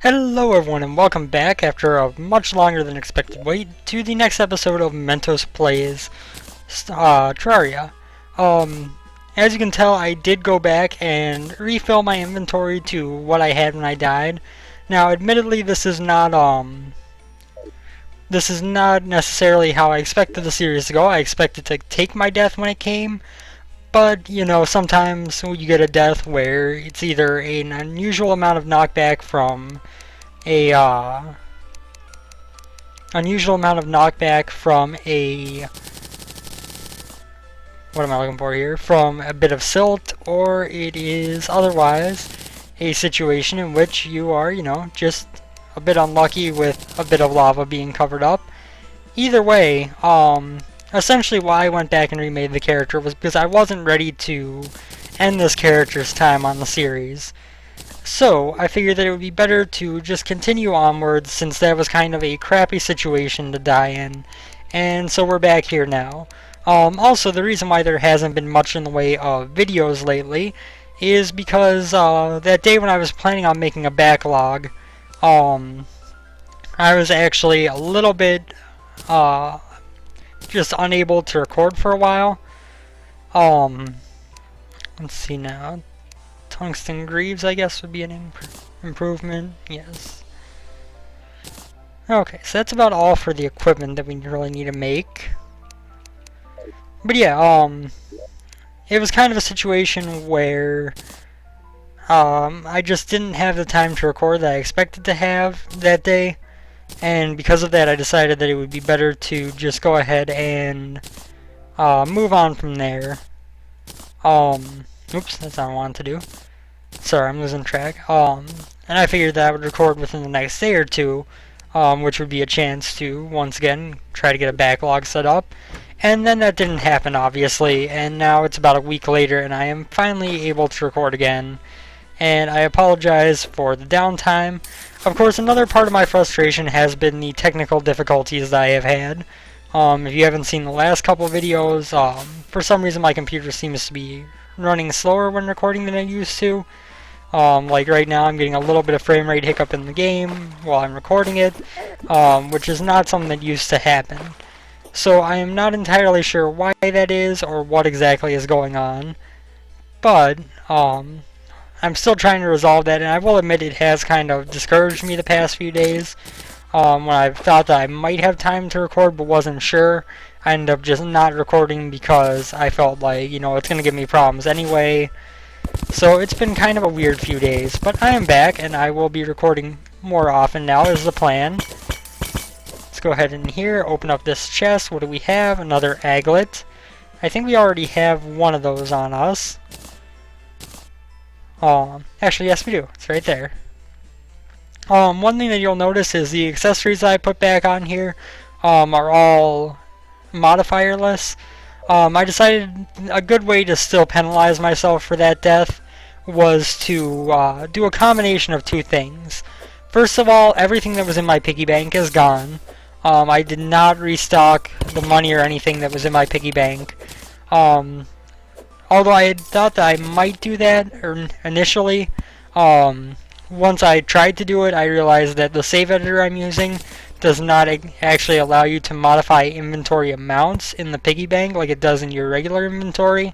Hello everyone and welcome back after a much longer than expected wait to the next episode of Mentos Plays Terraria. As you can tell, I did go back and refill my inventory to what I had when I died. Now admittedly this is not necessarily how I expected the series to go. I expected to take my death when it came. But, you know, sometimes you get a death where it's either an unusual amount of knockback from a, what am I looking for here? From a bit of silt, or it is otherwise a situation in which you are, you know, just a bit unlucky with a bit of lava being covered up. Either way, essentially why I went back and remade the character was because I wasn't ready to end this character's time on the series. So, I figured that it would be better to just continue onwards since that was kind of a crappy situation to die in. And so we're back here now. Also, the reason why there hasn't been much in the way of videos lately is because that day when I was planning on making a backlog, I was actually a little bit just unable to record for a while. Let's see now. Tungsten greaves, I guess, would be an improvement. Yes. Okay, so that's about all for the equipment that we really need to make. But yeah, it was kind of a situation where I just didn't have the time to record that I expected to have that day. And because of that, I decided that it would be better to just go ahead and move on from there. Oops, that's not what I wanted to do. Sorry, I'm losing track. And I figured that I would record within the next day or two, which would be a chance to, once again, try to get a backlog set up. And then that didn't happen, obviously, and now it's about a week later, and I am finally able to record again. And I apologize for the downtime. Of course, another part of my frustration has been the technical difficulties that I have had. If you haven't seen the last couple videos, for some reason my computer seems to be running slower when recording than it used to. Like right now I'm getting a little bit of frame rate hiccup in the game while I'm recording it, which is not something that used to happen. So I am not entirely sure why that is or what exactly is going on. But, I'm still trying to resolve that, and I will admit it has kind of discouraged me the past few days. When I thought that I might have time to record but wasn't sure, I ended up just not recording because I felt like, you know, it's going to give me problems anyway. So it's been kind of a weird few days, but I am back, and I will be recording more often now is the plan. Let's go ahead in here, open up this chest. What do we have? Another aglet. I think we already have one of those on us. Actually, yes we do. It's right there. One thing that you'll notice is the accessories that I put back on here are all modifierless. I decided a good way to still penalize myself for that death was to do a combination of two things. First of all, everything that was in my piggy bank is gone. I did not restock the money or anything that was in my piggy bank. Although I had thought that I might do that initially, once I tried to do it, I realized that the save editor I'm using does not actually allow you to modify inventory amounts in the piggy bank like it does in your regular inventory.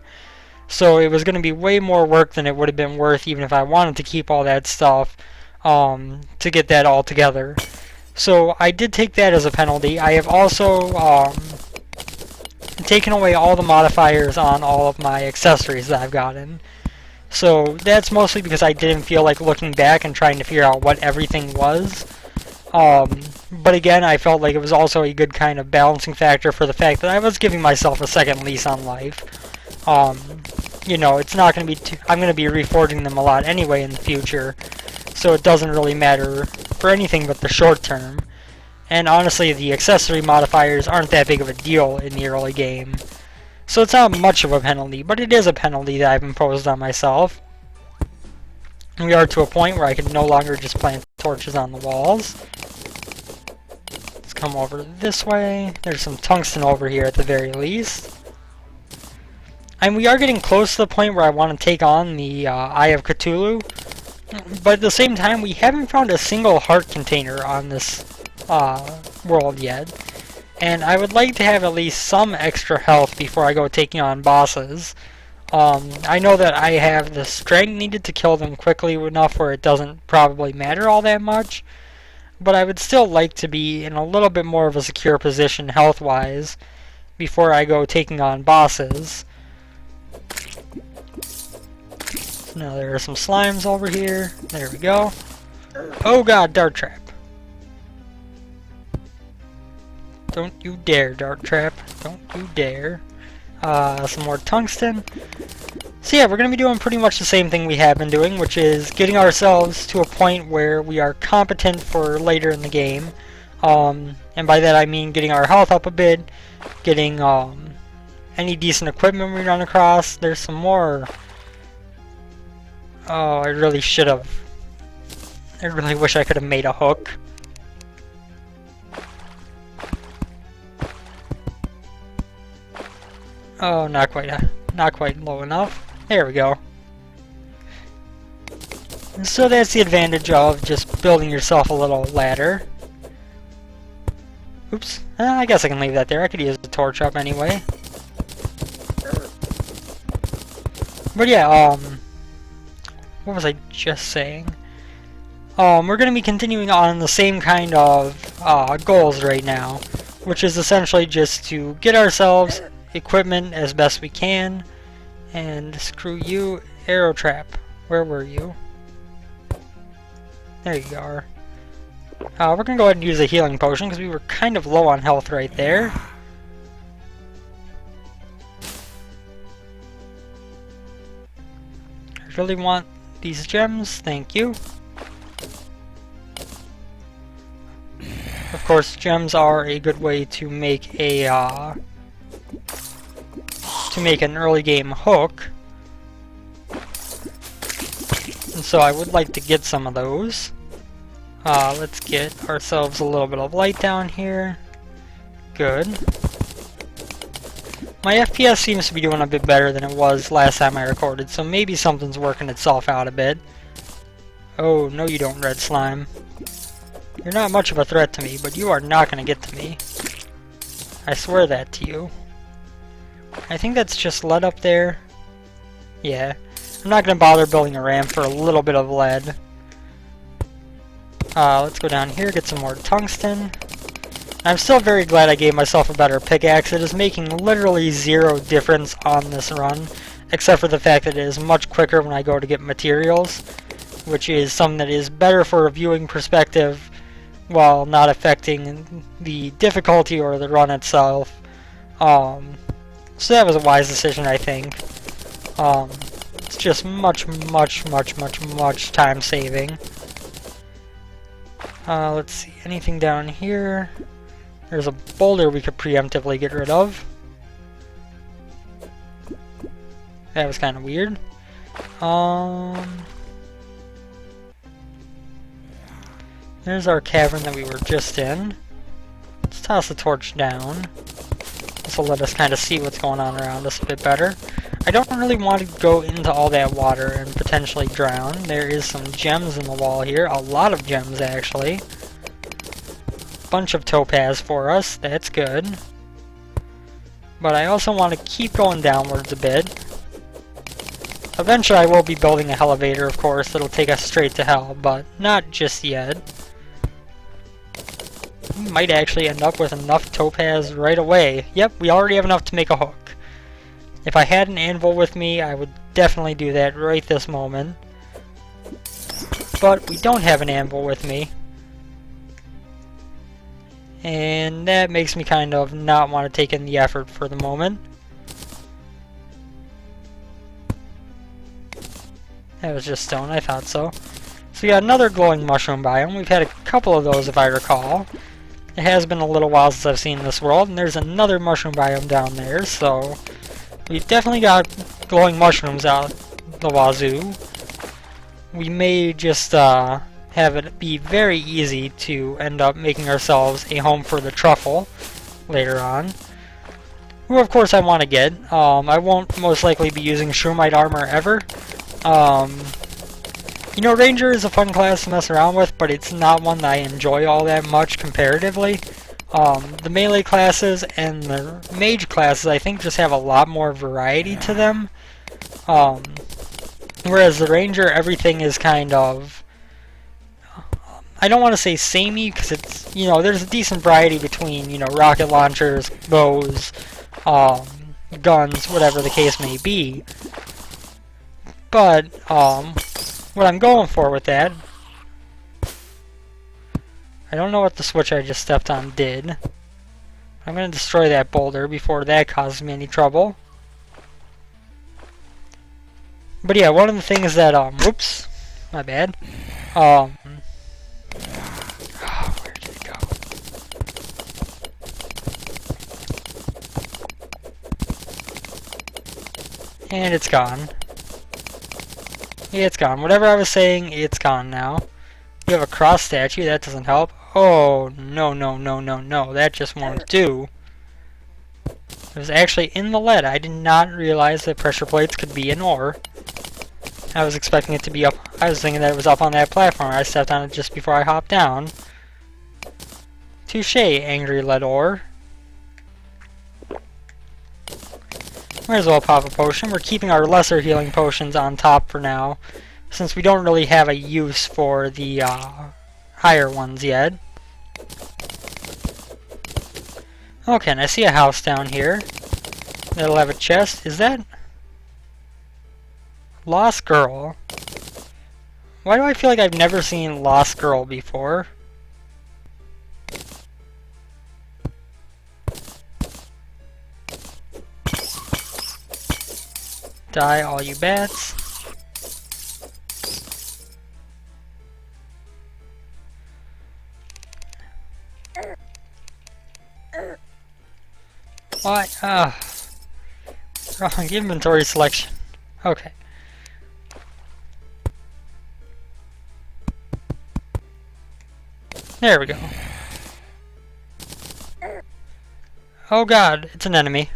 So it was going to be way more work than it would have been worth even if I wanted to keep all that stuff to get that all together. So I did take that as a penalty. I have also taken away all the modifiers on all of my accessories that I've gotten. So that's mostly because I didn't feel like looking back and trying to figure out what everything was. But again, I felt like it was also a good kind of balancing factor for the fact that I was giving myself a second lease on life. You know, it's not going to be I'm going to be reforging them a lot anyway in the future, so it doesn't really matter for anything but the short term. And honestly, the accessory modifiers aren't that big of a deal in the early game. So it's not much of a penalty, but it is a penalty that I've imposed on myself. We are to a point where I can no longer just plant torches on the walls. Let's come over this way. There's some tungsten over here at the very least. And we are getting close to the point where I want to take on the Eye of Cthulhu. But at the same time, we haven't found a single heart container on this world yet. And I would like to have at least some extra health before I go taking on bosses. I know that I have the strength needed to kill them quickly enough where it doesn't probably matter all that much. But I would still like to be in a little bit more of a secure position health-wise before I go taking on bosses. So now there are some slimes over here. There we go. Oh god, dart trap. Don't you dare, dart trap. Don't you dare. Some more tungsten. So yeah, we're going to be doing pretty much the same thing we have been doing, which is getting ourselves to a point where we are competent for later in the game. And by that I mean getting our health up a bit, getting any decent equipment we run across. There's some more... Oh, I really should have. I really wish I could have made a hook. Oh, not quite low enough. There we go. So that's the advantage of just building yourself a little ladder. Oops. I guess I can leave that there. I could use the torch up anyway. But yeah, what was I just saying? We're going to be continuing on the same kind of goals right now, which is essentially just to get ourselves equipment as best we can. And screw you, arrow trap. Where were you? There you are. We're going to go ahead and use a healing potion because we were kind of low on health right there. I really want these gems, thank you. Of course, gems are a good way to make a an early game hook. And so I would like to get some of those. Let's get ourselves a little bit of light down here. Good. My FPS seems to be doing a bit better than it was last time I recorded, so maybe something's working itself out a bit. Oh, no you don't, red slime. You're not much of a threat to me, but you are not going to get to me. I swear that to you. I think that's just lead up there. Yeah. I'm not going to bother building a ramp for a little bit of lead. Let's go down here, get some more tungsten. I'm still very glad I gave myself a better pickaxe. It is making literally zero difference on this run, except for the fact that it is much quicker when I go to get materials, which is something that is better for a viewing perspective while not affecting the difficulty or the run itself. So that was a wise decision, I think. It's just much time saving. Let's see, anything down here? There's a boulder we could preemptively get rid of. That was kind of weird. There's our cavern that we were just in. Let's toss the torch down. This will let us kind of see what's going on around us a bit better. I don't really want to go into all that water and potentially drown. There is some gems in the wall here. A lot of gems, actually. Bunch of topaz for us. That's good. But I also want to keep going downwards a bit. Eventually I will be building a elevator, of course, that'll take us straight to hell, but not just yet. We might actually end up with enough topaz right away. Yep, we already have enough to make a hook. If I had an anvil with me, I would definitely do that right this moment. But we don't have an anvil with me. And that makes me kind of not want to take in the effort for the moment. That was just stone, I thought so. So we got another glowing mushroom biome. We've had a couple of those if I recall. It has been a little while since I've seen this world, and there's another mushroom biome down there, so we've definitely got glowing mushrooms out the wazoo. We may just have it be very easy to end up making ourselves a home for the truffle later on. Who of course I want to get. I won't most likely be using shroomite armor ever. You know, Ranger is a fun class to mess around with, but it's not one that I enjoy all that much comparatively. The melee classes and the mage classes, I think, just have a lot more variety to them. Whereas the Ranger, everything is kind of... I don't want to say samey, because it's, you know, there's a decent variety between, you know, rocket launchers, bows, guns, whatever the case may be. But, what I'm going for with that... I don't know what the switch I just stepped on did. I'm going to destroy that boulder before that causes me any trouble. But yeah, one of the things that, whoops, my bad. Where did it go? And it's gone. It's gone. Whatever I was saying, it's gone now. You have a cross statue, that doesn't help. Oh, no, no, no, no, no, that just won't do. It was actually in the lead. I did not realize that pressure plates could be an ore. I was expecting it to be up. I was thinking that it was up on that platform. I stepped on it just before I hopped down. Touché, angry lead ore. Might as well pop a potion. We're keeping our lesser healing potions on top for now, since we don't really have a use for the higher ones yet. Okay, and I see a house down here. That'll have a chest. Is that... Lost Girl? Why do I feel like I've never seen Lost Girl before? Die, all you bats. What? Wrong inventory selection. Okay. There we go. Oh god, it's an enemy.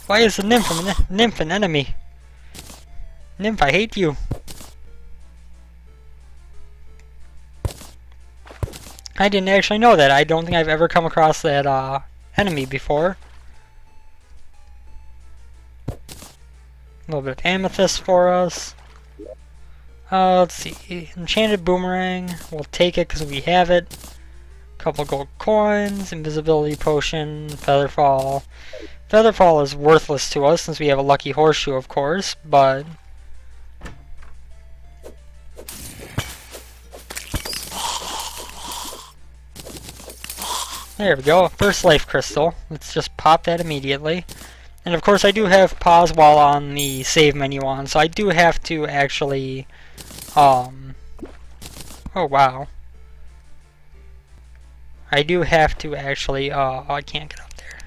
Why is the nymph an enemy? Nymph, I hate you. I didn't actually know that. I don't think I've ever come across that enemy before. A little bit of amethyst for us. Let's see. Enchanted boomerang. We'll take it because we have it. Couple gold coins. Invisibility potion. Featherfall. Featherfall is worthless to us since we have a lucky horseshoe, of course, but... There we go. First life crystal. Let's just pop that immediately. And of course I do have pause while on the save menu on, so I do have to actually... Oh wow. I do have to actually... I can't get up there.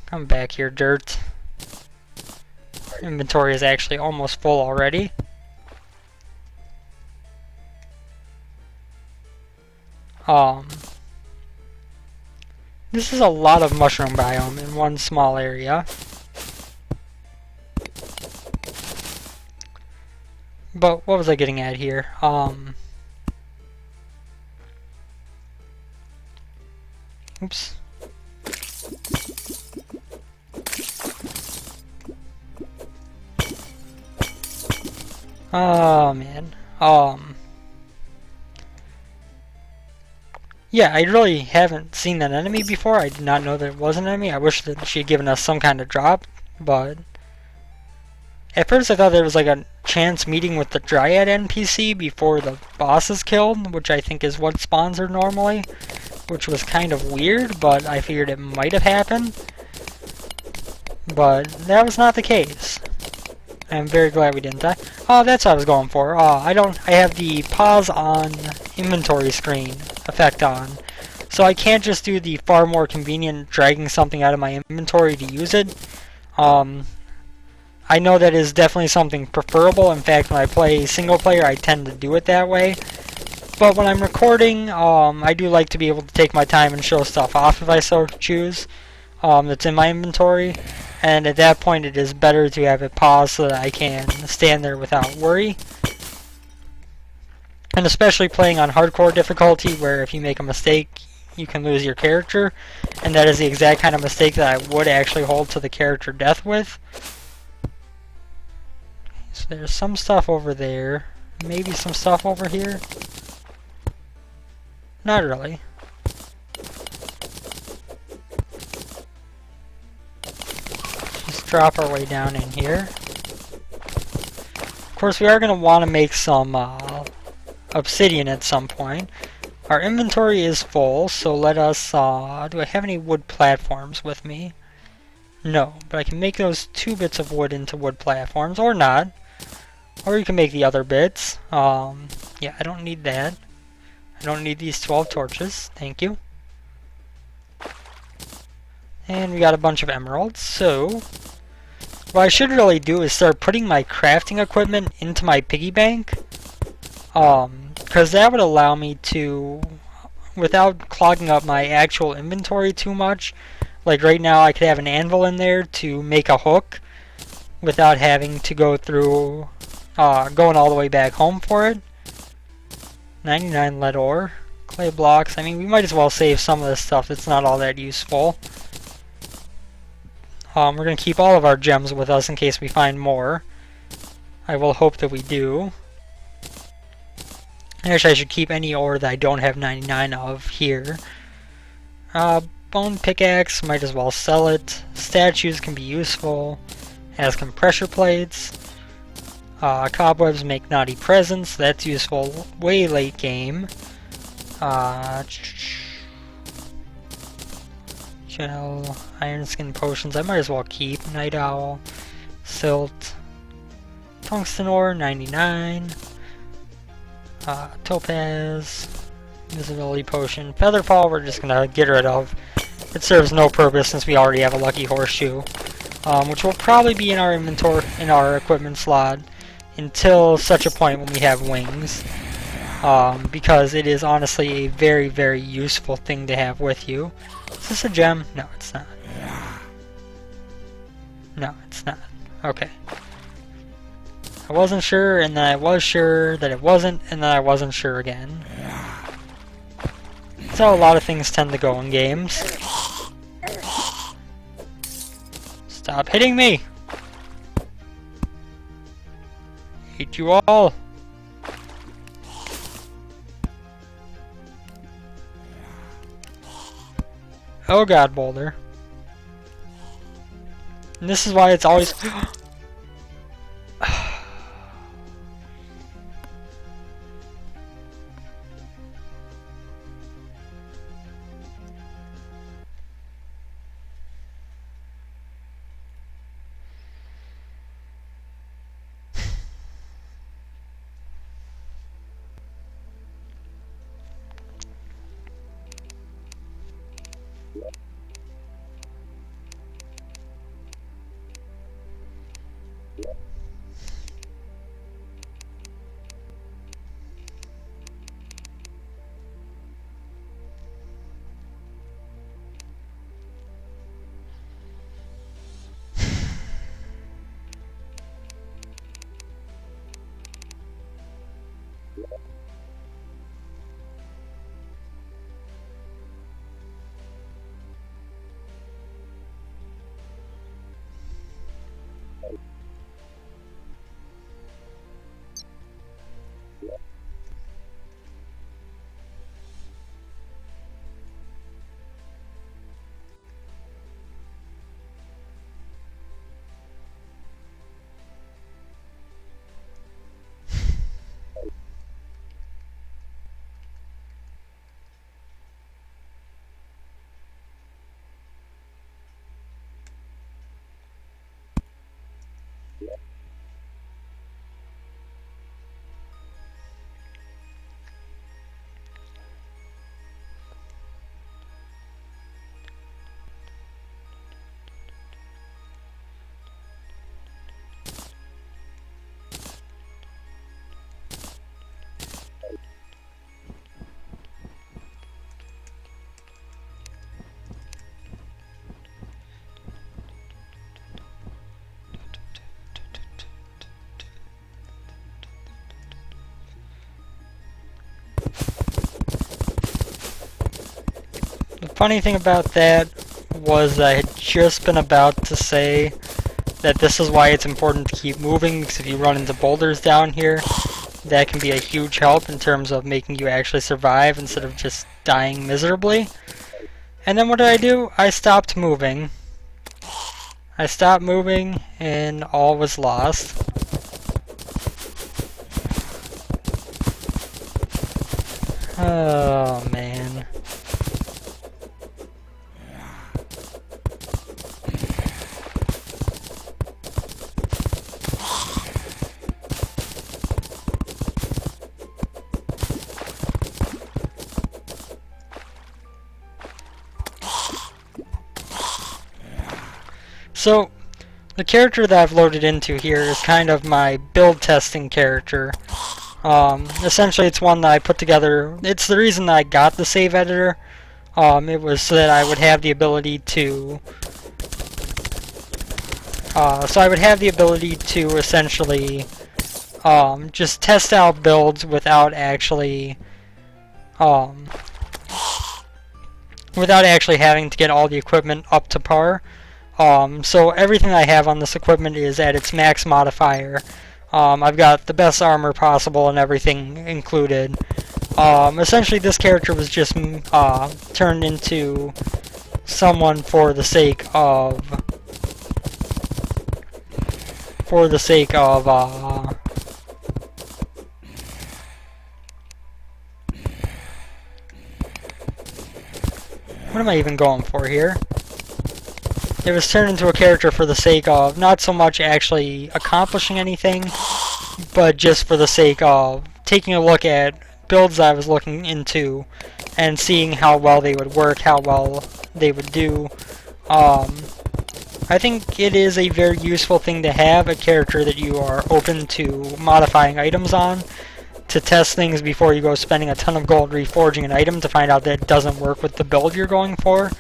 Come back here, dirt. Inventory is actually almost full already. This is a lot of mushroom biome in one small area. But what was I getting at here? Oops. Oh man. Yeah, I really haven't seen that enemy before. I did not know that it was an enemy. I wish that she had given us some kind of drop, but at first I thought there was like a chance meeting with the Dryad NPC before the boss is killed, which I think is what spawns her normally, which was kind of weird, but I figured it might have happened. But that was not the case. I'm very glad we didn't die. Oh, that's what I was going for. I have the pause on inventory screen effect on. So I can't just do the far more convenient dragging something out of my inventory to use it. I know that is definitely something preferable. In fact, when I play single player, I tend to do it that way. But when I'm recording, I do like to be able to take my time and show stuff off if I so choose. That's in my inventory. and at that point it is better to have it paused so that I can stand there without worry. And especially playing on hardcore difficulty, where if you make a mistake you can lose your character, and that is the exact kind of mistake that I would actually hold to the character death with. So there's some stuff over there, maybe some stuff over here. Not really. Just drop our way down in here. Of course, we are going to want to make some obsidian at some point. Our inventory is full, so let us... do I have any wood platforms with me? No, but I can make those 2 bits of wood into wood platforms, or not. Or you can make the other bits. Yeah, I don't need that. I don't need these 12 torches. Thank you. And we got a bunch of emeralds, so... what I should really do is start putting my crafting equipment into my piggy bank. Because that would allow me to, without clogging up my actual inventory too much, like right now I could have an anvil in there to make a hook without having to go through, going all the way back home for it. 99 lead ore, clay blocks. I mean, we might as well save some of this stuff that's not all that useful. We're going to keep all of our gems with us in case we find more. I will hope that we do. Actually, I should keep any ore that I don't have 99 of here. Bone pickaxe, might as well sell it. Statues can be useful, as can pressure plates. Cobwebs make naughty presents, that's useful way late game. Gel, iron skin potions, I might as well keep. Night owl, silt, tungsten ore, 99. Topaz, invisibility potion, featherfall we're just gonna get rid of. It serves no purpose since we already have a lucky horseshoe, which will probably be in our inventory, in our equipment slot, until such a point when we have wings. Because it is honestly a very, very useful thing to have with you. Is this a gem? No, it's not. No, it's not. Okay. I wasn't sure, and then I was sure that it wasn't, and then I wasn't sure again. That's how a lot of things tend to go in games. Stop hitting me! Hate you all! Oh god, boulder. And this is why it's always... funny thing about that was I had just been about to say that this is why it's important to keep moving, because if you run into boulders down here, that can be a huge help in terms of making you actually survive instead of just dying miserably. And then what did I do? I stopped moving. I stopped moving and all was lost. Oh man. So, the character that I've loaded into here is kind of my build testing character. Essentially, it's one that I put together. It's the reason that I got the save editor. It was so that I would have the ability to. Essentially just test out builds without actually having to get all the equipment up to par. So everything I have on this equipment is at its max modifier. I've got the best armor possible and everything included. Essentially, this character was just turned into someone for the sake of what am I even going for here? It was turned into a character for the sake of not so much actually accomplishing anything, but just for the sake of taking a look at builds I was looking into and seeing how well they would work, how well they would do. I think it is a very useful thing to have a character that you are open to modifying items on, to test things before you go spending a ton of gold reforging an item to find out that it doesn't work with the build you're going for.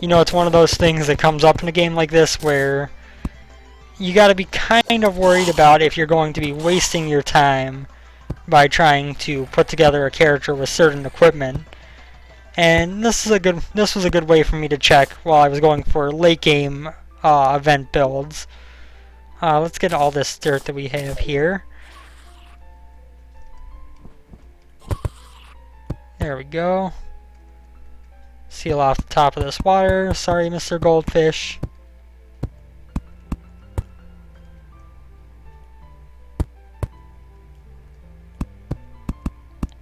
You know, it's one of those things that comes up in a game like this where you gotta be kind of worried about if you're going to be wasting your time by trying to put together a character with certain equipment. And this was a good way for me to check while I was going for late game event builds. Let's get all this dirt that we have here. There we go. Seal off the top of this water. Sorry, Mr. Goldfish.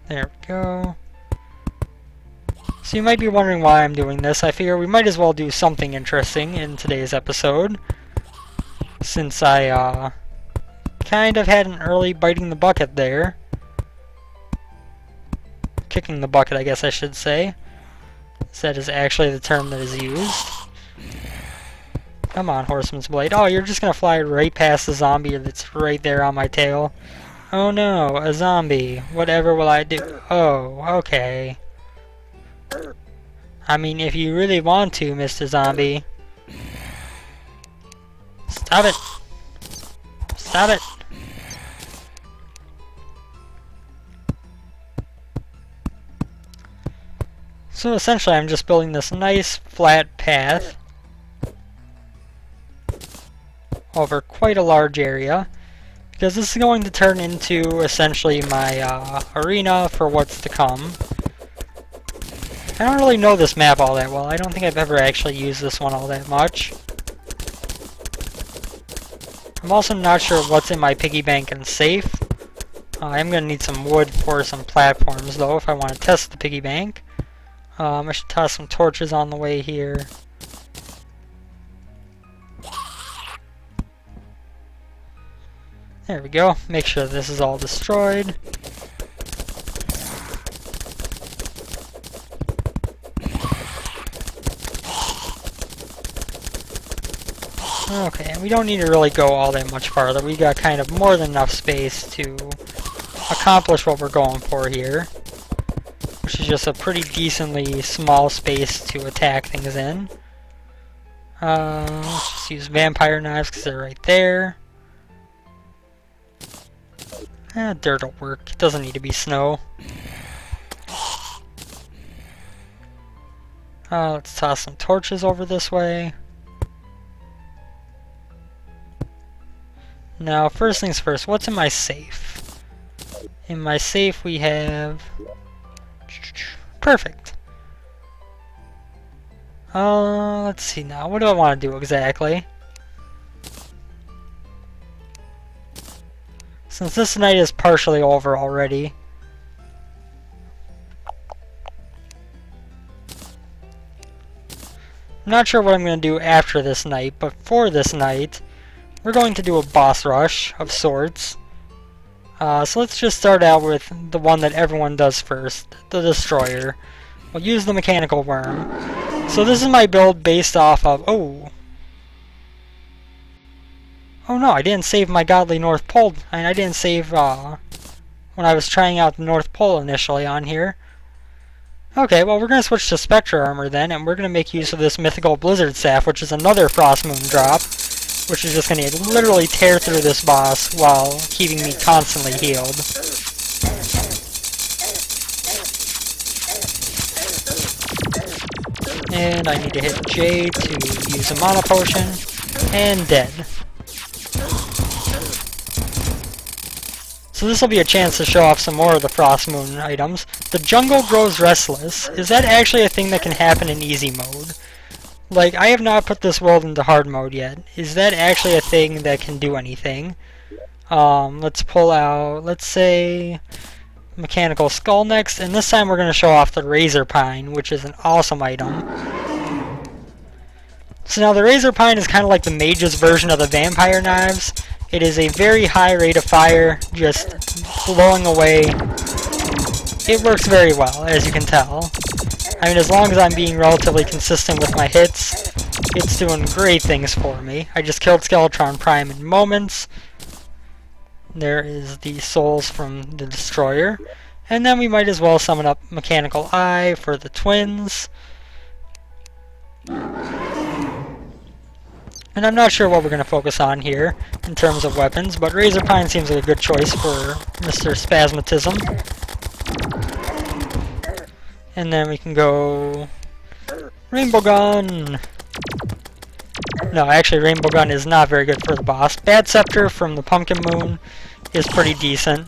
There we go. So you might be wondering why I'm doing this. I figure we might as well do something interesting in today's episode, since I kind of had an early biting the bucket there. Kicking the bucket, I guess I should say. That is actually the term that is used. Come on, Horseman's Blade. Oh, you're just gonna fly right past the zombie that's right there on my tail. Oh no, a zombie. Whatever will I do? Oh, okay. I mean, if you really want to, Mr. Zombie. Stop it! Stop it! So essentially I'm just building this nice flat path over quite a large area, because this is going to turn into essentially my arena for what's to come. I don't really know this map all that well. I don't think I've ever actually used this one all that much. I'm also not sure what's in my piggy bank and safe. I'm going to need some wood for some platforms though if I want to test the piggy bank. I should toss some torches on the way here. There we go. Make sure this is all destroyed. Okay, and we don't need to really go all that much farther. We got kind of more than enough space to accomplish what we're going for here, which is just a pretty decently small space to attack things in. Let's just use vampire knives because they're right there. Dirt will work. It doesn't need to be snow. Let's toss some torches over this way. Now, first things first, what's in my safe? In my safe we have... Perfect. Let's see now. What do I want to do exactly? Since this night is partially over already. I'm not sure what I'm going to do after this night, but for this night, we're going to do a boss rush of sorts. So let's just start out with the one that everyone does first, the Destroyer. We'll use the Mechanical Worm. So this is my build based off of... Oh no, I didn't save my Godly North Pole. I didn't save when I was trying out the North Pole initially on here. Okay, well we're going to switch to Spectre Armor then, and we're going to make use of this Mythical Blizzard Staff, which is another Frost Moon drop, which is just going to literally tear through this boss while keeping me constantly healed. And I need to hit J to use a Mana Potion, and dead. So this will be a chance to show off some more of the Frost Moon items. The Jungle Grows Restless. Is that actually a thing that can happen in easy mode? Like, I have not put this world into hard mode yet. Is that actually a thing that can do anything? Let's pull out, let's say, Mechanical Skull next, and this time we're going to show off the Razor Pine, which is an awesome item. So now the Razor Pine is kind of like the mage's version of the Vampire Knives. It is a very high rate of fire, just blowing away. It works very well, as you can tell. I mean, as long as I'm being relatively consistent with my hits, it's doing great things for me. I just killed Skeletron Prime in moments. There is the souls from the Destroyer. And then we might as well summon up Mechanical Eye for the twins. And I'm not sure what we're going to focus on here in terms of weapons, but Razor Pine seems like a good choice for Mr. Spasmatism. And then we can go... Rainbow Gun! No, actually Rainbow Gun is not very good for the boss. Bad Scepter from the Pumpkin Moon is pretty decent.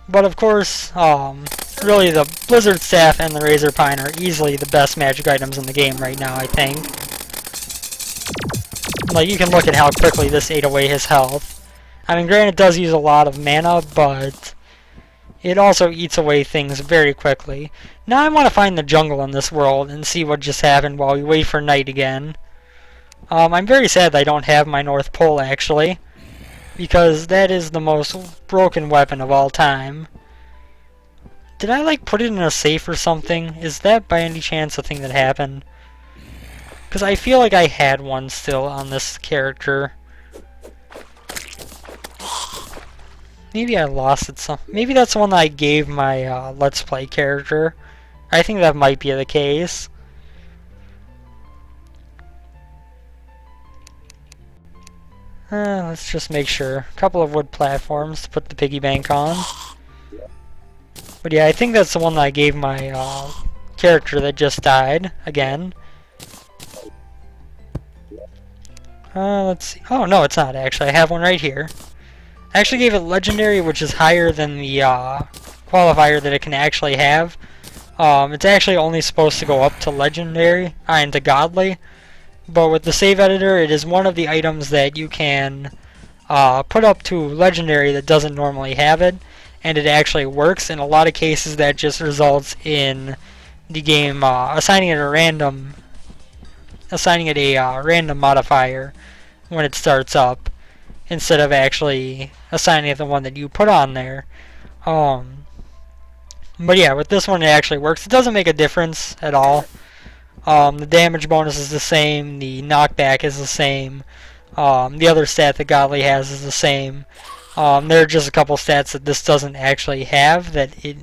But of course, really the Blizzard Staff and the Razor Pine are easily the best magic items in the game right now, I think. Like, you can look at how quickly this ate away his health. I mean, granted it does use a lot of mana, but it also eats away things very quickly. Now I want to find the jungle in this world and see what just happened while we wait for night again. I'm very sad that I don't have my North Pole, actually, because that is the most broken weapon of all time. Did I, like, put it in a safe or something? Is that by any chance a thing that happened? Because I feel like I had one still on this character. Maybe I lost it some. Maybe that's the one that I gave my Let's Play character. I think that might be the case. Let's just make sure. A couple of wood platforms to put the piggy bank on. But yeah, I think that's the one that I gave my character that just died again. Let's see. Oh, no, it's not actually. I have one right here. I actually gave it Legendary, which is higher than the qualifier that it can actually have. It's actually only supposed to go up to Legendary and to Godly. But with the save editor, it is one of the items that you can put up to Legendary that doesn't normally have it. And it actually works. In a lot of cases, that just results in the game assigning it a random modifier when it starts up, instead of actually assigning it the one that you put on there. But yeah, with this one it actually works. It doesn't make a difference at all. The damage bonus is the same, the knockback is the same, the other stat that Godly has is the same. There are just a couple stats that this doesn't actually have that it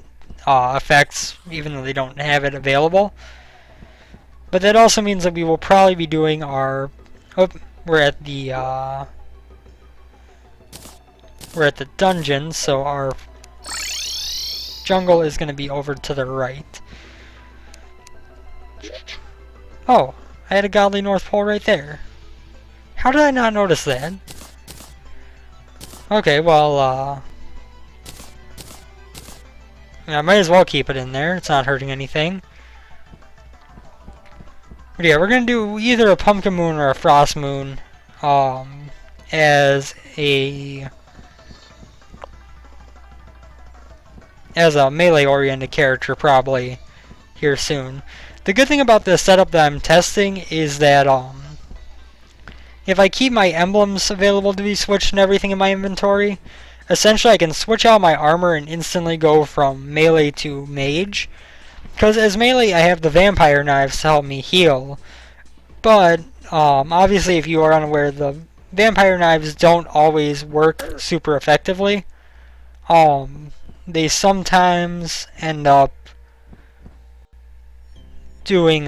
affects, even though they don't have it available. But that also means that we will probably be doing our... Oh, we're at the dungeon, so our jungle is going to be over to the right. Oh, I had a godly North Pole right there. How did I not notice that? Okay, well, I might as well keep it in there. It's not hurting anything. But yeah, we're gonna do either a pumpkin moon or a frost moon, as a melee-oriented character probably here soon. The good thing about this setup that I'm testing is that if I keep my emblems available to be switched and everything in my inventory, essentially I can switch out my armor and instantly go from melee to mage. Because as melee I have the vampire knives to help me heal. But obviously if you are unaware, the vampire knives don't always work super effectively. They sometimes end up doing,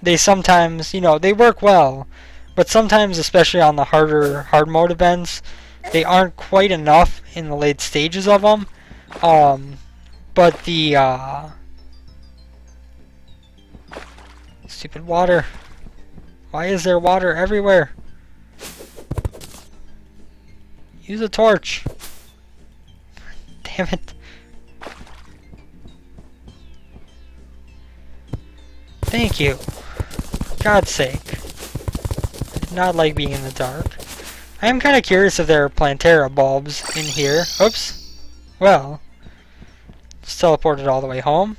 they sometimes, they work well, but sometimes, especially on the hard mode events, they aren't quite enough in the late stages of them. But the, stupid water. Why is there water everywhere? Use a torch. Damn it. Thank you. For God's sake. I did not like being in the dark. I am kind of curious if there are Plantera bulbs in here. Oops. Well. Just teleported all the way home.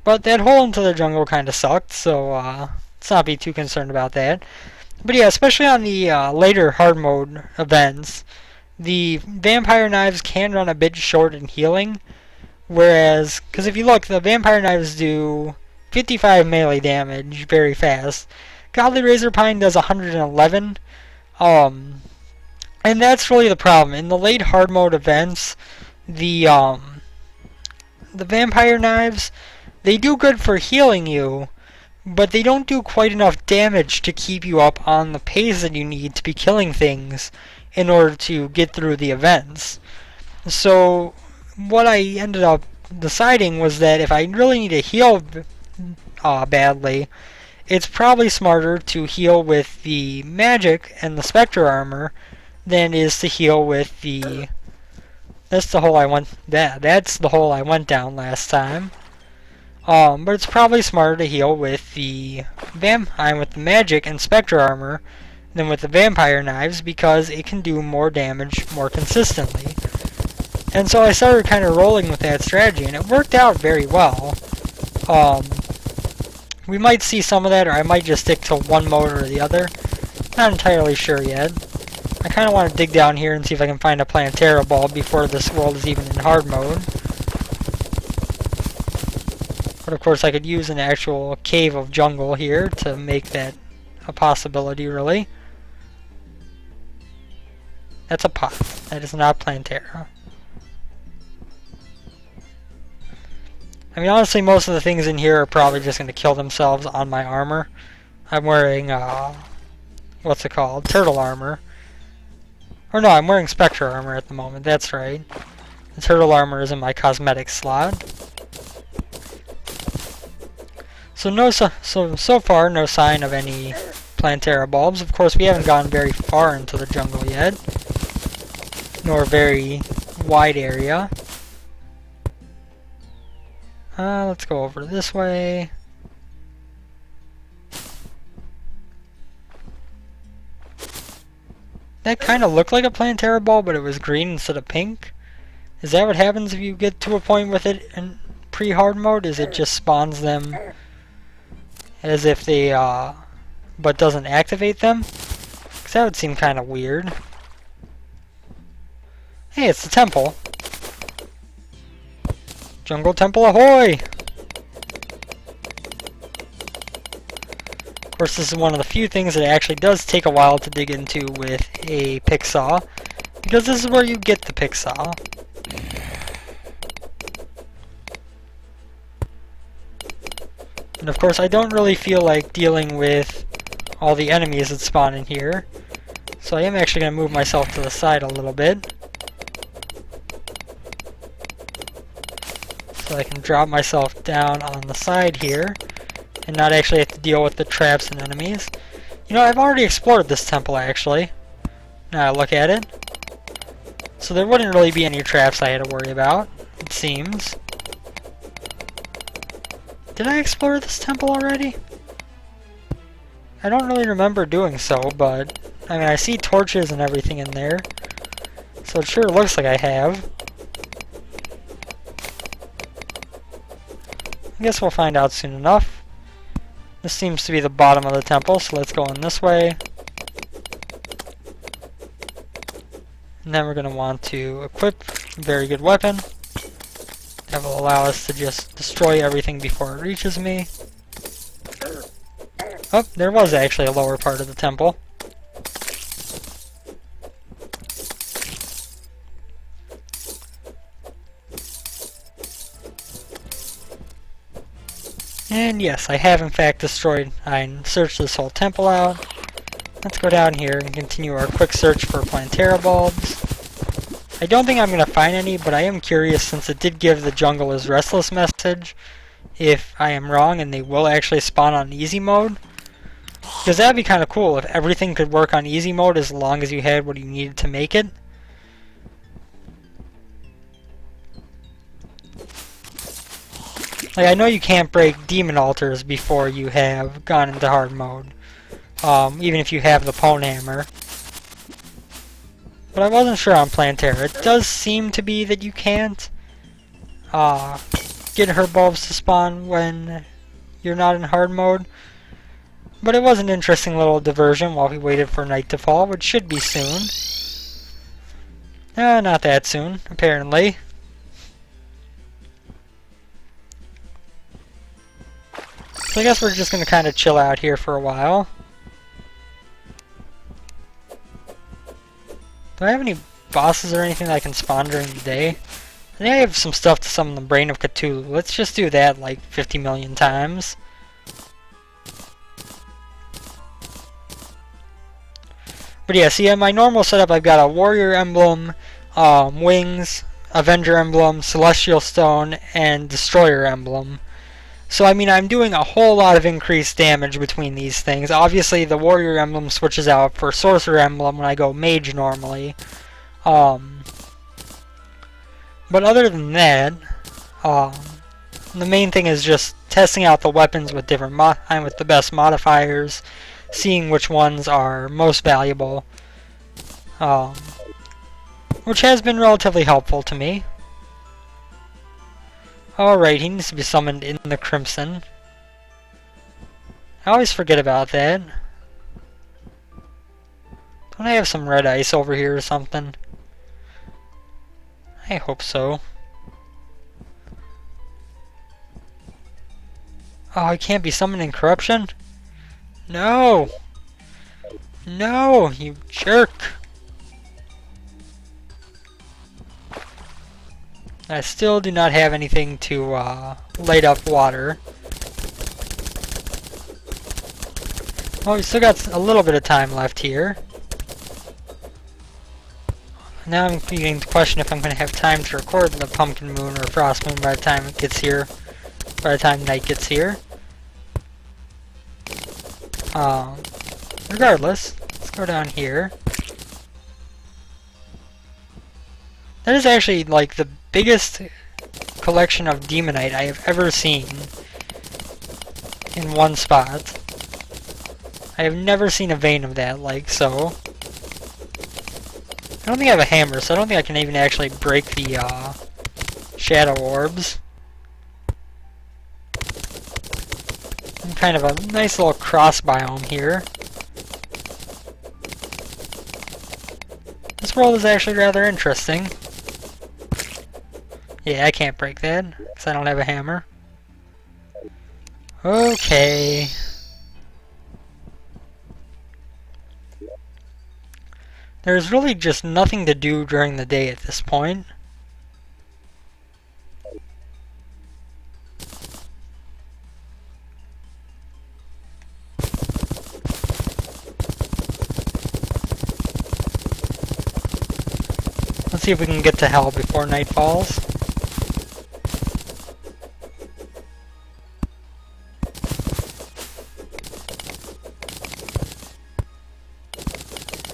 But that hole into the jungle kind of sucked, so let's not be too concerned about that. But yeah, especially on the later hard mode events, the vampire knives can run a bit short in healing. Whereas, because if you look, the vampire knives do 55 melee damage very fast. Godly Razor Pine does 111. And that's really the problem. In the late hard mode events, the vampire knives, they do good for healing you, but they don't do quite enough damage to keep you up on the pace that you need to be killing things in order to get through the events. So what I ended up deciding was that if I really need to heal badly, it's probably smarter to heal with the magic and the spectre armor than it is to heal with the... That's the hole I went... That's the hole I went down last time. But it's probably smarter to heal with the magic and spectre armor than with the vampire knives, because it can do more damage more consistently. And so I started kind of rolling with that strategy, and it worked out very well. We might see some of that, or I might just stick to one mode or the other. Not entirely sure yet. I kind of want to dig down here and see if I can find a Plantera bulb before this world is even in hard mode. But of course I could use an actual cave of jungle here to make that a possibility, really. That's a pot. That is not Plantera. I mean, honestly, most of the things in here are probably just going to kill themselves on my armor. I'm wearing, what's it called? Turtle armor. Or no, I'm wearing Spectre armor at the moment, that's right. The turtle armor is in my cosmetics slot. So far, no sign of any Plantera bulbs. Of course, we haven't gone very far into the jungle yet. Nor a very wide area. Let's go over this way. That kind of looked like a Plantera bulb, but it was green instead of pink. Is that what happens if you get to a point with it in pre-hard mode? Is it just spawns them as if they, but doesn't activate them? Because that would seem kind of weird. Hey, it's the temple. Jungle Temple ahoy! Of course, this is one of the few things that actually does take a while to dig into with a pick saw, because this is where you get the pick saw. And of course, I don't really feel like dealing with all the enemies that spawn in here, so I am actually going to move myself to the side a little bit. So I can drop myself down on the side here and not actually have to deal with the traps and enemies. You know, I've already explored this temple actually. Now I look at it. So there wouldn't really be any traps I had to worry about, it seems. Did I explore this temple already? I don't really remember doing so, but I mean I see torches and everything in there. So it sure looks like I have. I guess we'll find out soon enough. This seems to be the bottom of the temple, so let's go in this way. And then we're going to want to equip a very good weapon. That will allow us to just destroy everything before it reaches me. Oh, there was actually a lower part of the temple. And yes, I have in fact destroyed, I searched this whole temple out. Let's go down here and continue our quick search for Plantera bulbs. I don't think I'm going to find any, but I am curious since it did give the jungle is restless message if I am wrong and they will actually spawn on easy mode. Because that'd be kind of cool if everything could work on easy mode as long as you had what you needed to make it. Like, I know you can't break demon altars before you have gone into hard mode. Even if you have the Pwn Hammer. But I wasn't sure on Plantera. It does seem to be that you can't get her bulbs to spawn when you're not in hard mode. But it was an interesting little diversion while we waited for night to fall, which should be soon. Not that soon, apparently. So I guess we're just going to kind of chill out here for a while. Do I have any bosses or anything that I can spawn during the day? I think I have some stuff to summon the Brain of Cthulhu. Let's just do that like 50 million times. But yeah, see, in my normal setup I've got a Warrior Emblem, Wings, Avenger Emblem, Celestial Stone, and Destroyer Emblem. So I mean, I'm doing a whole lot of increased damage between these things. Obviously, the Warrior Emblem switches out for Sorcerer Emblem when I go Mage normally. But other than that, the main thing is just testing out the weapons with different with the best modifiers, seeing which ones are most valuable, which has been relatively helpful to me. Alright, he needs to be summoned in the Crimson. I always forget about that. Don't I have some red ice over here or something? I hope so. Oh, I can't be summoning Corruption? No! No, you jerk! I still do not have anything to light up water. Oh, we still got a little bit of time left here. Now I'm beginning to question if I'm going to have time to record the Pumpkin Moon or Frost Moon by the time it gets here. By the time night gets here. Regardless, let's go down here. That is actually like the biggest collection of Demonite I have ever seen in one spot. I have never seen a vein of that like so. I don't think I have a hammer, so I don't think I can even actually break the shadow orbs. And kind of a nice little cross biome here. This world is actually rather interesting. Yeah, I can't break that, because I don't have a hammer. Okay. There's really just nothing to do during the day at this point. Let's see if we can get to hell before night falls.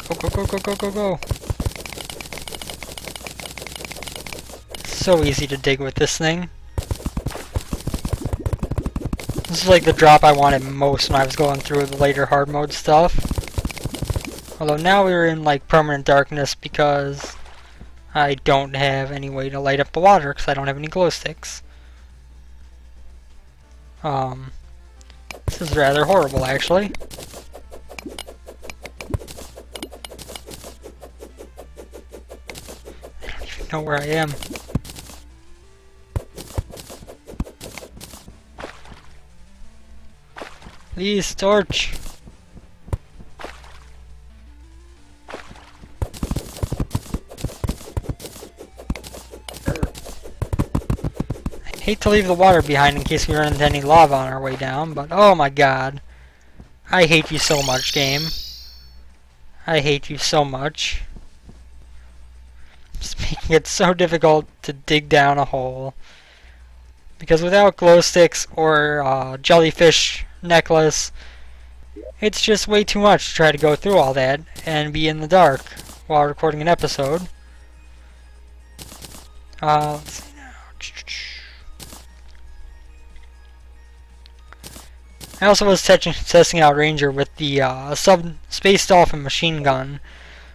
Go, go, go, go, go, go, go. So easy to dig with this thing. This is like the drop I wanted most when I was going through the later hard mode stuff. Although now we're in like permanent darkness because I don't have any way to light up the water because I don't have any glow sticks. This is rather horrible actually. I don't even know where I am. Please, torch. I hate to leave the water behind in case we run into any lava on our way down, but oh my god. I hate you so much, game. I hate you so much. Just making it so difficult to dig down a hole. Because without glow sticks or jellyfish necklace, it's just way too much to try to go through all that and be in the dark while recording an episode. Let's see now. I also was testing out Ranger with the Space Dolphin machine gun.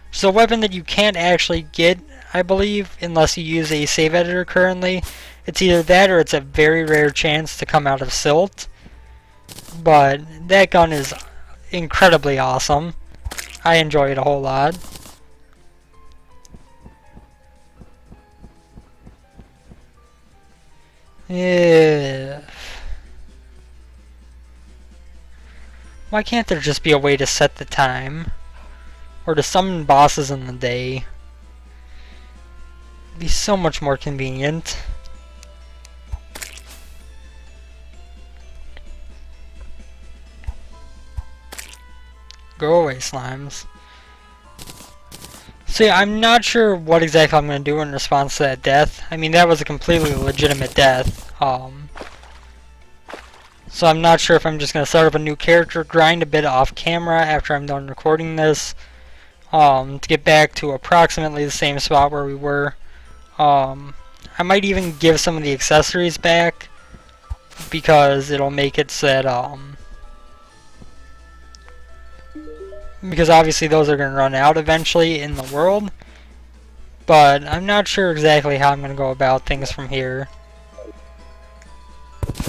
It's a weapon that you can't actually get, I believe, unless you use a save editor currently. It's either that or it's a very rare chance to come out of Silt. But that gun is incredibly awesome. I enjoy it a whole lot. Yeah. Why can't there just be a way to set the time? Or to summon bosses in the day? It'd be so much more convenient. Go away, slimes. So yeah, I'm not sure what exactly I'm going to do in response to that death. I mean, that was a completely legitimate death. So I'm not sure if I'm just going to start up a new character, grind a bit off camera after I'm done recording this, to get back to approximately the same spot where we were. I might even give some of the accessories back, because it'll make it so that, because obviously those are going to run out eventually in the world, but I'm not sure exactly how I'm going to go about things from here.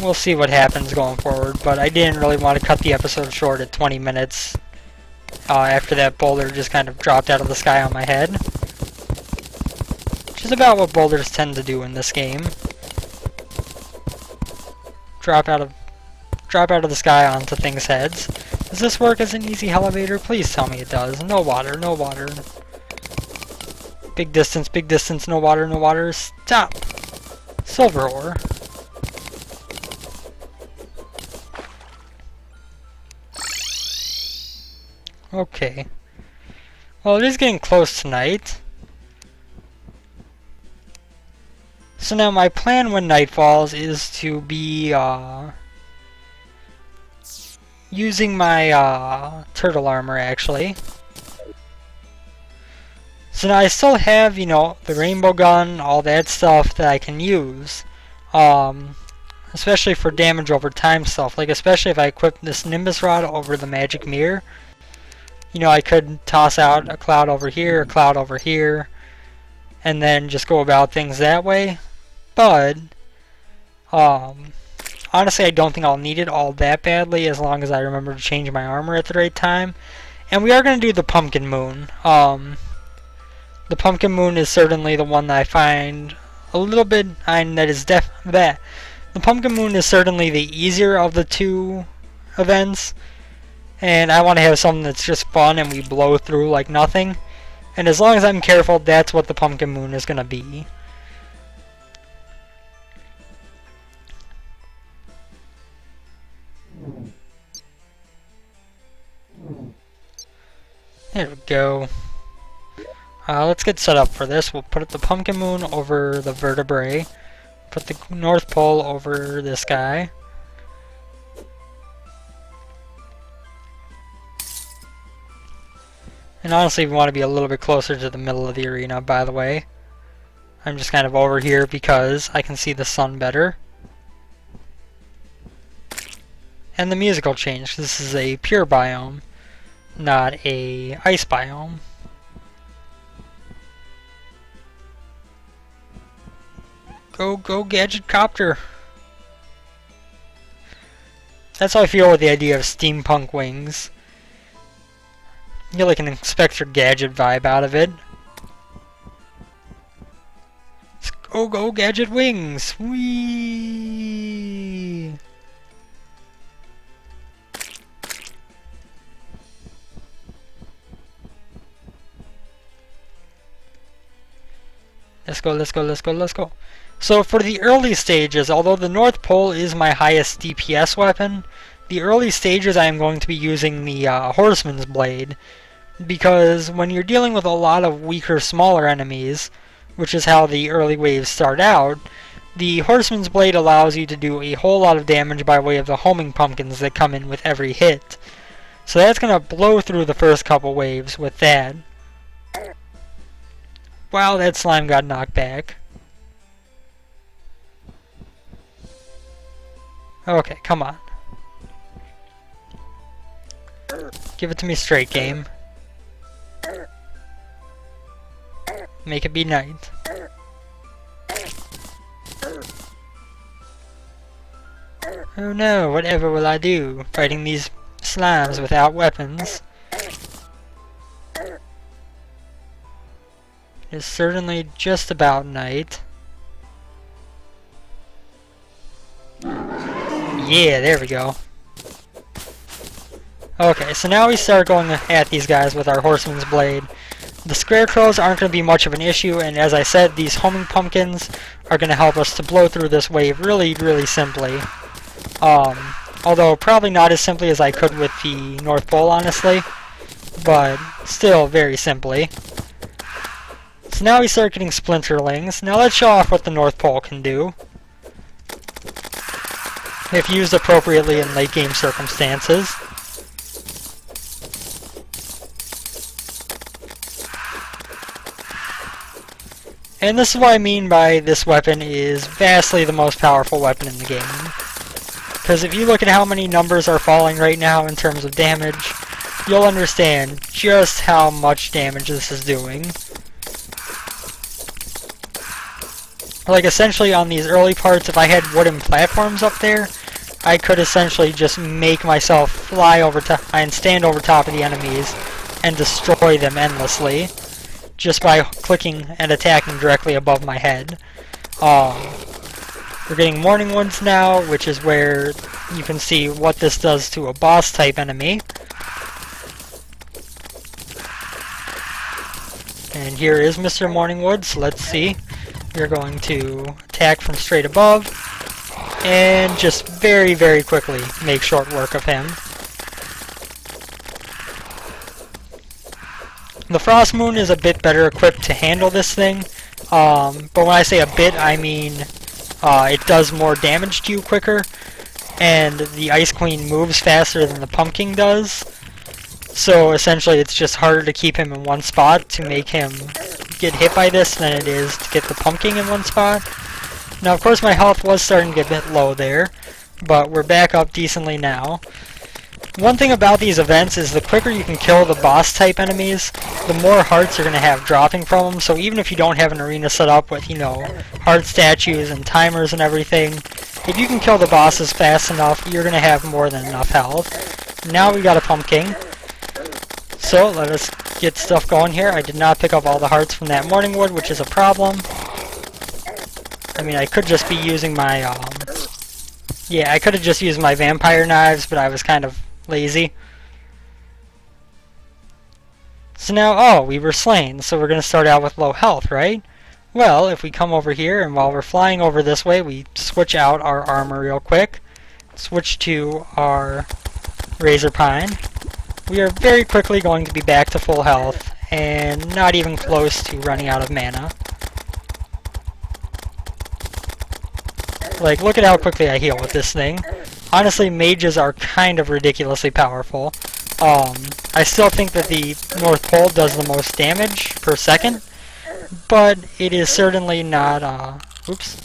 We'll see what happens going forward, but I didn't really want to cut the episode short at 20 minutes after that boulder just kind of dropped out of the sky on my head. Which is about what boulders tend to do in this game. Drop out of the sky onto things' heads. Does this work as an easy elevator? Please tell me it does. No water, no water. Big distance, no water, no water. Stop! Silver ore. Okay. Well, it is getting close tonight. So now my plan when night falls is to be using my turtle armor actually. So now I still have, you know, the rainbow gun, all that stuff that I can use. Especially for damage over time stuff. Like especially if I equip this Nimbus Rod over the magic mirror. You know, I could toss out a cloud over here, a cloud over here, and then just go about things that way. But, honestly, I don't think I'll need it all that badly as long as I remember to change my armor at the right time. And we are going to do the Pumpkin Moon. The Pumpkin Moon is certainly the one that I find a little bit, the Pumpkin Moon is certainly the easier of the two events. And I want to have something that's just fun and we blow through like nothing. And as long as I'm careful, that's what the Pumpkin Moon is going to be. There we go. Let's get set up for this. We'll put the Pumpkin Moon over the vertebrae. Put the North Pole over this guy. And honestly, we want to be a little bit closer to the middle of the arena, by the way. I'm just kind of over here because I can see the sun better. And the music will change. This is a pure biome, not a ice biome. Go, go, Gadget Copter! That's how I feel with the idea of steampunk wings. You get like an Inspector Gadget vibe out of it. Go, go, Gadget Wings! Whee! Let's go, let's go, let's go, let's go. So for the early stages, although the North Pole is my highest DPS weapon, the early stages I am going to be using the Horseman's Blade, because when you're dealing with a lot of weaker, smaller enemies, which is how the early waves start out, the Horseman's Blade allows you to do a whole lot of damage by way of the homing pumpkins that come in with every hit. So that's going to blow through the first couple waves with that. Wow, that slime got knocked back. Okay, come on. Give it to me straight, game. Make it be night. Oh no, whatever will I do fighting these slimes without weapons? It's certainly just about night. Yeah, there we go. Okay, so now we start going at these guys with our Horseman's Blade. The Scarecrows aren't going to be much of an issue, and as I said, these homing pumpkins are going to help us to blow through this wave really, really simply. Although probably not as simply as I could with the North Pole, honestly, but still very simply. So now we start getting Splinterlings. Now let's show off what the North Pole can do, if used appropriately in late game circumstances. And this is what I mean by this weapon is vastly the most powerful weapon in the game. Because if you look at how many numbers are falling right now in terms of damage, you'll understand just how much damage this is doing. Like essentially on these early parts, if I had wooden platforms up there, I could essentially just make myself fly over and stand over top of the enemies and destroy them endlessly, just by clicking and attacking directly above my head. We're getting Morning Woods now, which is where you can see what this does to a boss type enemy. And here is Mr. Morning Woods. Let's see. We're going to attack from straight above and just very, very quickly make short work of him. The Frost Moon is a bit better equipped to handle this thing, but when I say a bit, I mean it does more damage to you quicker, and the Ice Queen moves faster than the Pumpkin does, so essentially it's just harder to keep him in one spot to make him get hit by this than it is to get the Pumpkin in one spot. Now of course my health was starting to get a bit low there, but we're back up decently now. One thing about these events is the quicker you can kill the boss type enemies, the more hearts you're going to have dropping from them. So even if you don't have an arena set up with, you know, heart statues and timers and everything, if you can kill the bosses fast enough, you're going to have more than enough health. Now we got a Pumpkin. So let us get stuff going here. I did not pick up all the hearts from that Morning Wood, which is a problem. I mean, I could just be using my, yeah, I could have just used my vampire knives, but I was kind of lazy. So now, oh, we were slain, so we're going to start out with low health, right? Well, if we come over here, and while we're flying over this way, we switch out our armor real quick, switch to our Razor Pine, we are very quickly going to be back to full health, and not even close to running out of mana. Like, look at how quickly I heal with this thing. Honestly, mages are kind of ridiculously powerful. I still think that the North Pole does the most damage per second, but it is certainly not, oops.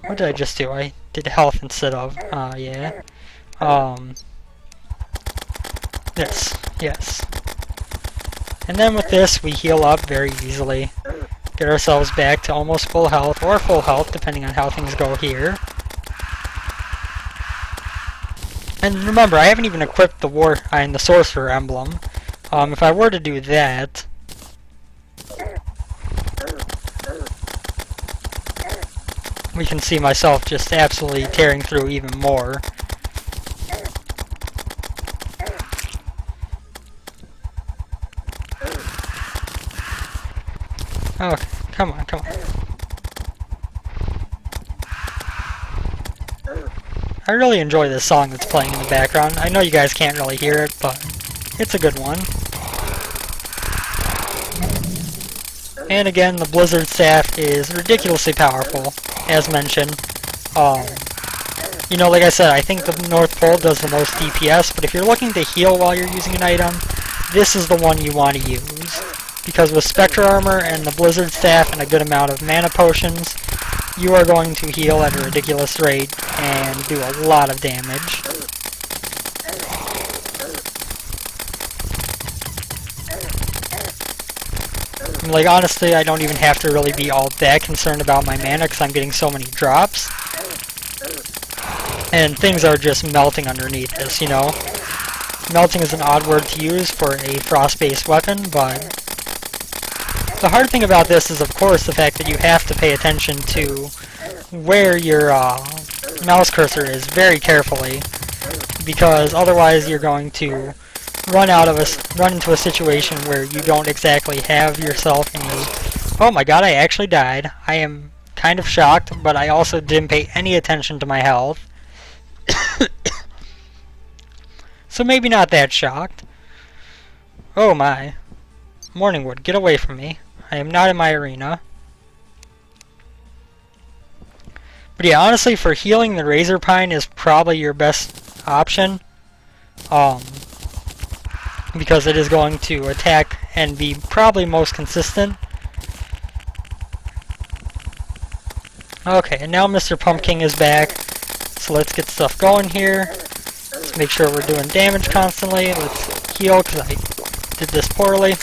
What did I just do? I did health instead of, yeah. This, yes. And then with this, we heal up very easily. Get ourselves back to almost full health, or full health, depending on how things go here. And remember, I haven't even equipped the Sorcerer emblem. If I were to do that, we can see myself just absolutely tearing through even more. Okay, come on, come on. I really enjoy this song that's playing in the background. I know you guys can't really hear it, but it's a good one. And again, the Blizzard Staff is ridiculously powerful, as mentioned. You know, like I said, I think the North Pole does the most DPS, but if you're looking to heal while you're using an item, this is the one you want to use. Because with Spectre Armor and the Blizzard Staff and a good amount of mana potions, you are going to heal at a ridiculous rate and do a lot of damage. Like, honestly, I don't even have to really be all that concerned about my mana because I'm getting so many drops. And things are just melting underneath this, you know? Melting is an odd word to use for a frost-based weapon, but the hard thing about this is, of course, the fact that you have to pay attention to where your mouse cursor is very carefully, because otherwise you're going to run into a situation where you don't exactly have yourself in a... Oh my god, I actually died. I am kind of shocked, but I also didn't pay any attention to my health. So maybe not that shocked. Oh my. Morningwood, get away from me. I am not in my arena. But yeah, honestly, for healing, the Razor Pine is probably your best option. Because it is going to attack and be probably most consistent. Okay, and now Mr. Pumpkin is back. So let's get stuff going here. Let's make sure we're doing damage constantly. Let's heal, because I did this poorly.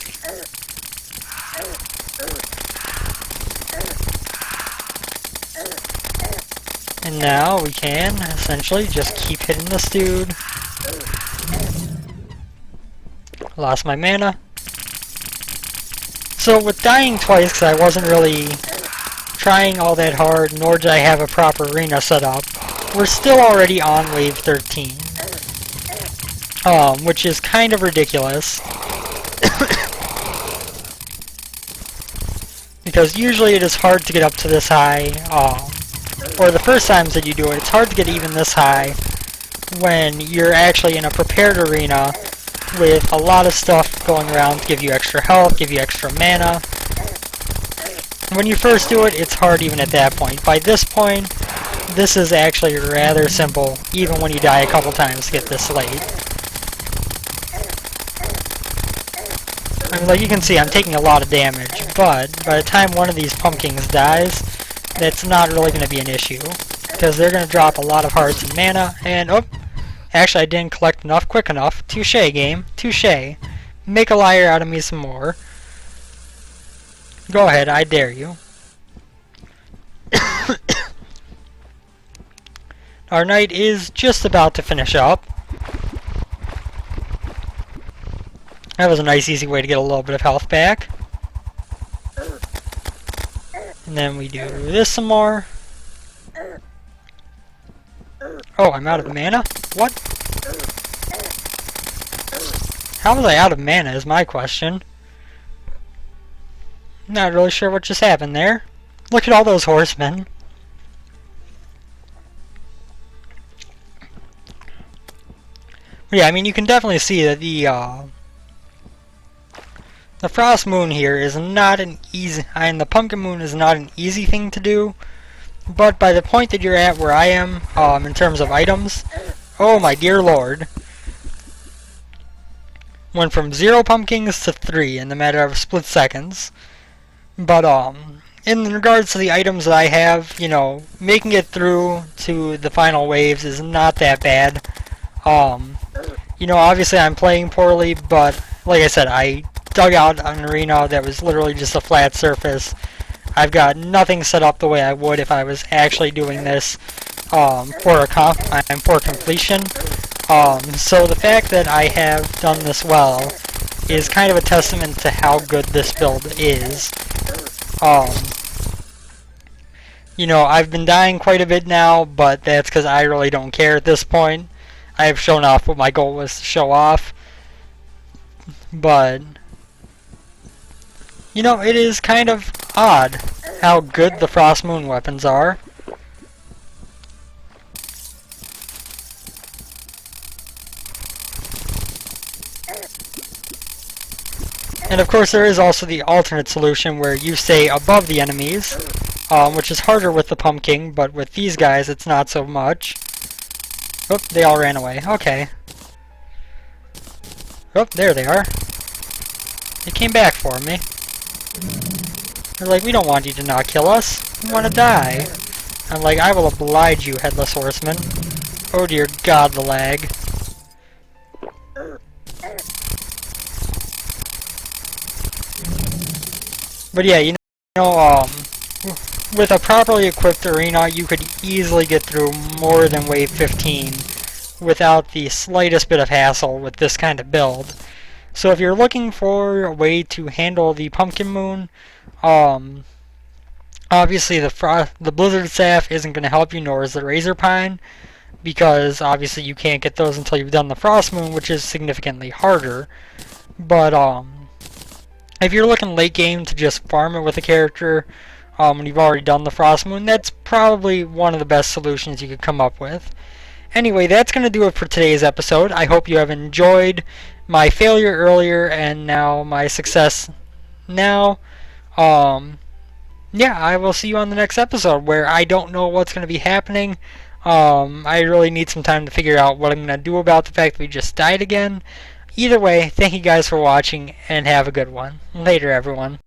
And now we can essentially just keep hitting this dude. Lost my mana. So with dying twice, because I wasn't really trying all that hard, nor did I have a proper arena set up, we're still already on wave 13. Which is kind of ridiculous. Because usually it is hard to get up to this high, or the first times that you do it, it's hard to get even this high when you're actually in a prepared arena with a lot of stuff going around to give you extra health, give you extra mana. When you first do it, it's hard even at that point. By this point, this is actually rather simple, even when you die a couple times to get this late. I mean, like you can see, I'm taking a lot of damage, but by the time one of these pumpkins dies, that's not really going to be an issue, because they're going to drop a lot of hearts and mana, and, oh, actually I didn't collect enough quick enough. Touche, game. Touche. Make a liar out of me some more. Go ahead, I dare you. Our night is just about to finish up. That was a nice easy way to get a little bit of health back. And then we do this some more. Oh, I'm out of mana? What? How was I out of mana is my question. Not really sure what just happened there. Look at all those horsemen. But yeah, I mean, you can definitely see that the Frost Moon here is not an easy, and the Pumpkin Moon is not an easy thing to do, but by the point that you're at where I am, in terms of items, oh my dear lord, went from 0 pumpkins to 3 in the matter of split seconds. But in regards to the items that I have, making it through to the final waves is not that bad. Obviously I'm playing poorly, but like I said, I dug out an arena that was literally just a flat surface. I've got nothing set up the way I would if I was actually doing this for completion. So the fact that I have done this well is kind of a testament to how good this build is. I've been dying quite a bit now, but that's because I really don't care at this point. I have shown off what my goal was to show off. But, it is kind of odd how good the Frost Moon weapons are. And of course there is also the alternate solution where you stay above the enemies, which is harder with the pumpkin, but with these guys it's not so much. Oh, they all ran away. Okay. Oh, there they are. They came back for me. They're like, we don't want you to not kill us. We want to die. I'm like, I will oblige you, Headless Horseman. Oh dear God, the lag. But yeah, with a properly equipped arena, you could easily get through more than wave 15 without the slightest bit of hassle with this kind of build. So if you're looking for a way to handle the Pumpkin Moon, obviously the Blizzard Staff isn't going to help you, nor is the Razor Pine, because obviously you can't get those until you've done the Frost Moon, which is significantly harder. But if you're looking late game to just farm it with a character, when you've already done the Frost Moon, that's probably one of the best solutions you could come up with. Anyway, that's going to do it for today's episode. I hope you have enjoyed my failure earlier and now my success now. Yeah, I will see you on the next episode where I don't know what's going to be happening. I really need some time to figure out what I'm going to do about the fact that we just died again. Either way, thank you guys for watching and have a good one. Later, everyone.